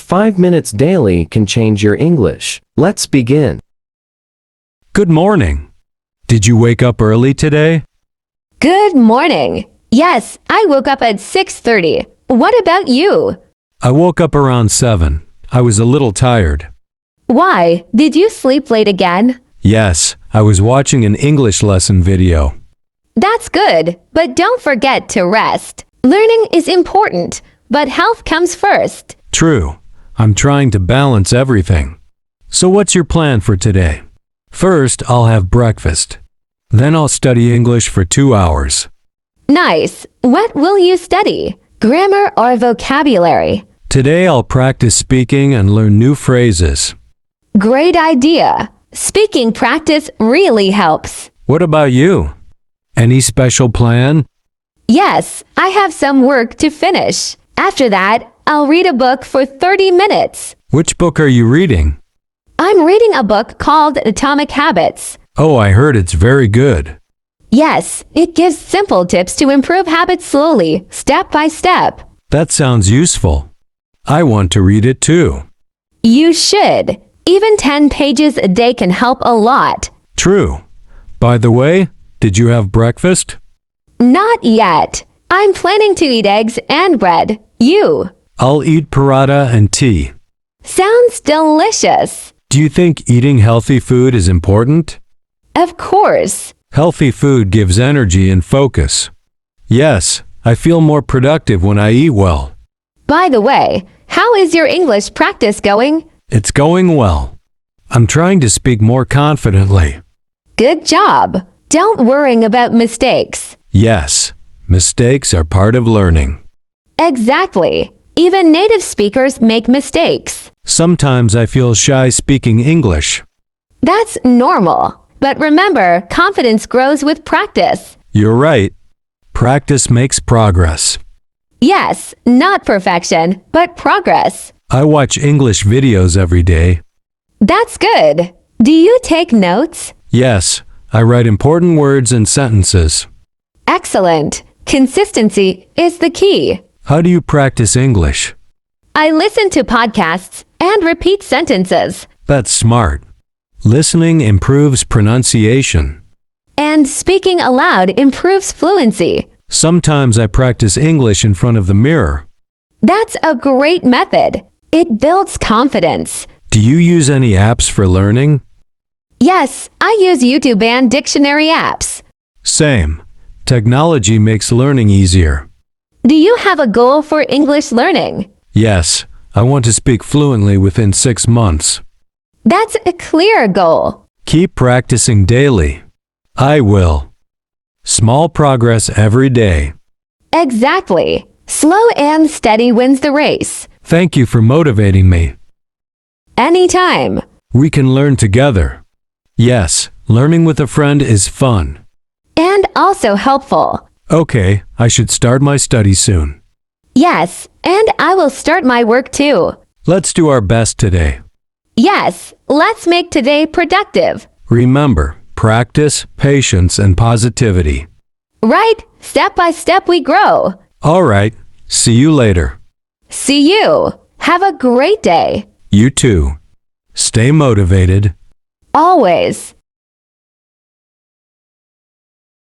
5 minutes daily can change your English. Let's begin. Good morning. Did you wake up early today? Good morning. Yes, I woke up at 6:30. What about you? I woke up around 7. I was a little tired. Why? Did you sleep late again? Yes, I was watching an English lesson video. That's good, but don't forget to rest. Learning is important, but health comes first. True. I'm trying to balance everything. So what's your plan for today? First, I'll have breakfast. Then I'll study English for 2 hours. Nice. What will you study? Grammar or vocabulary? Today I'll practice speaking and learn new phrases. Great idea. Speaking practice really helps. What about you? Any special plan? Yes, I have some work to finish. After that, I'll read a book for 30 minutes. Which book are you reading? I'm reading a book called Atomic Habits. Oh, I heard it's very good. Yes, it gives simple tips to improve habits slowly, step by step. That sounds useful. I want to read it too. You should. Even 10 pages a day can help a lot. True. By the way, did you have breakfast? Not yet. I'm planning to eat eggs and bread. You? I'll eat paratha and tea. Sounds delicious. Do you think eating healthy food is important? Of course. Healthy food gives energy and focus. Yes, I feel more productive when I eat well. By the way, how is your English practice going? It's going well. I'm trying to speak more confidently. Good job. Don't worry about mistakes. Yes, mistakes are part of learning. Exactly. Even native speakers make mistakes. Sometimes I feel shy speaking English. That's normal. But remember, confidence grows with practice. You're right. Practice makes progress. Yes, not perfection, but progress. I watch English videos every day. That's good. Do you take notes? Yes, I write important words and sentences. Excellent. Consistency is the key. How do you practice English? I listen to podcasts and repeat sentences. That's smart. Listening improves pronunciation. And speaking aloud improves fluency. Sometimes I practice English in front of the mirror. That's a great method. It builds confidence. Do you use any apps for learning? Yes, I use YouTube and dictionary apps. Same. Technology makes learning easier. Do you have a goal for English learning? Yes, I want to speak fluently within 6 months. That's a clear goal. Keep practicing daily. I will. Small progress every day. Exactly. Slow and steady wins the race. Thank you for motivating me. Anytime. We can learn together. Yes, learning with a friend is fun. And also helpful. Okay, I should start my study soon. Yes, and I will start my work too. Let's do our best today. Yes, let's make today productive. Remember, practice, patience, and positivity. Right, step by step we grow. All right, see you later. See you. Have a great day. You too. Stay motivated. Always.